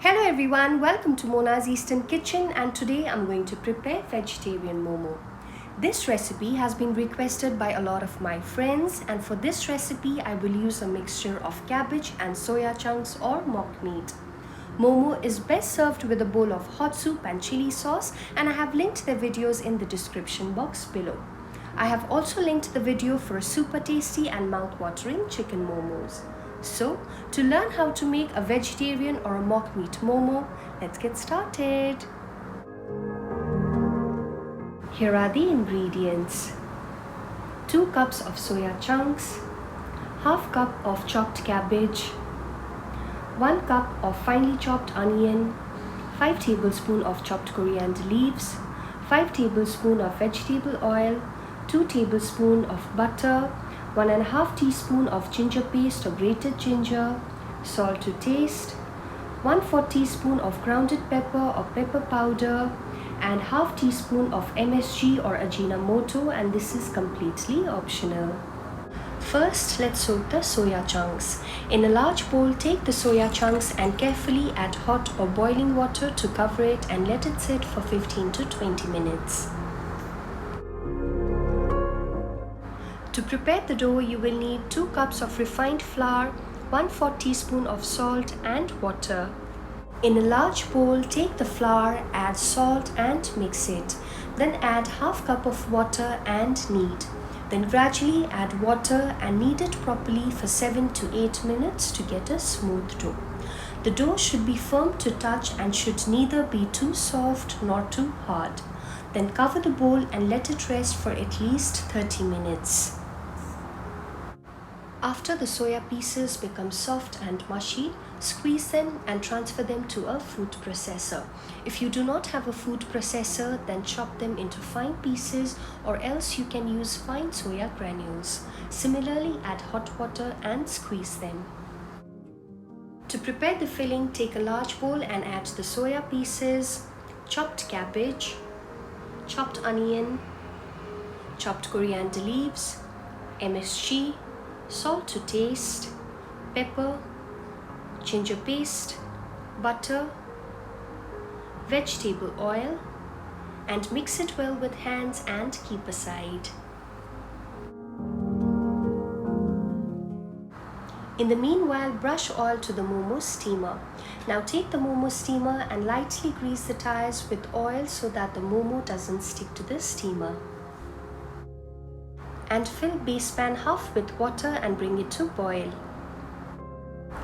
Hello everyone, welcome to Monaseasternkitchen, and today I'm going to prepare vegetarian momo. This recipe has been requested by a lot of my friends, and for this recipe I will use a mixture of cabbage and soya chunks or mock meat. Momo is best served with a bowl of hot soup and chili sauce, and I have linked their videos in the description box below. I have also linked the video for super tasty and mouth-watering chicken momos. So, to learn how to make a vegetarian or a mock meat momo, let's get started. Here are the ingredients. 2 cups of soya chunks, half cup of chopped cabbage, 1 cup of finely chopped onion, 5 tablespoons of chopped coriander leaves, 5 tablespoons of vegetable oil, 2 tablespoons of butter, 1.5 teaspoon of ginger paste or grated ginger, salt to taste, 1/4 teaspoon of grounded pepper or pepper powder, and half teaspoon of MSG or Ajinomoto, and this is completely optional. First, let's soak the soya chunks. In a large bowl, take the soya chunks and carefully add hot or boiling water to cover it and let it sit for 15 to 20 minutes. To prepare the dough, you will need 2 cups of refined flour, 1/4 teaspoon of salt and water. In a large bowl, take the flour, add salt and mix it. Then add half cup of water and knead. Then gradually add water and knead it properly for 7 to 8 minutes to get a smooth dough. The dough should be firm to touch and should neither be too soft nor too hard. Then cover the bowl and let it rest for at least 30 minutes. After the soya pieces become soft and mushy, squeeze them and transfer them to a food processor. If you do not have a food processor, then chop them into fine pieces, or else you can use fine soya granules. Similarly, add hot water and squeeze them. To prepare the filling, take a large bowl and add the soya pieces, chopped cabbage, chopped onion, chopped coriander leaves, MSG, salt to taste, pepper, ginger paste, butter, vegetable oil, and mix it well with hands and keep aside. In the meanwhile, brush oil to the momo steamer. Now take the momo steamer and lightly grease the tires with oil so that the momo doesn't stick to the steamer. And fill base pan half with water and bring it to boil.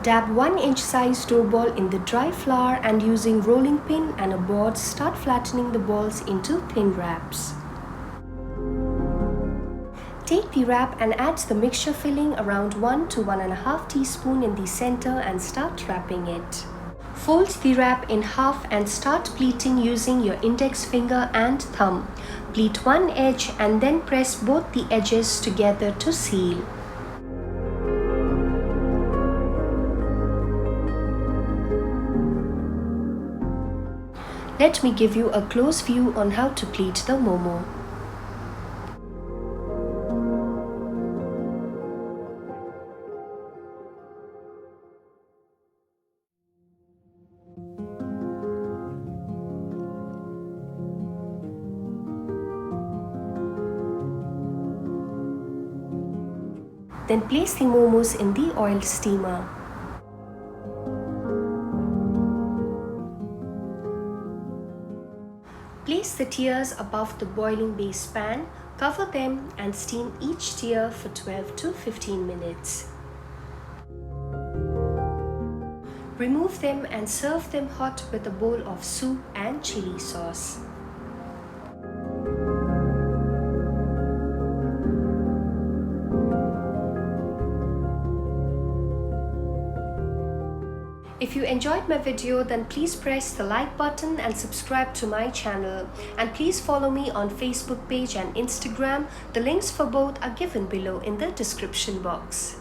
Dab 1-inch size dough ball in the dry flour and using rolling pin and a board, start flattening the balls into thin wraps. Take the wrap and add the mixture filling around 1 to 1.5 teaspoon in the center and start wrapping it. Fold the wrap in half and start pleating using your index finger and thumb. Pleat one edge and then press both the edges together to seal. Let me give you a close view on how to pleat the momo. Then place the momos in the oil steamer. Place the tiers above the boiling base pan, cover them and steam each tier for 12 to 15 minutes. Remove them and serve them hot with a bowl of soup and chili sauce. If you enjoyed my video, then please press the like button and subscribe to my channel. And please follow me on Facebook page and Instagram. The links for both are given below in the description box.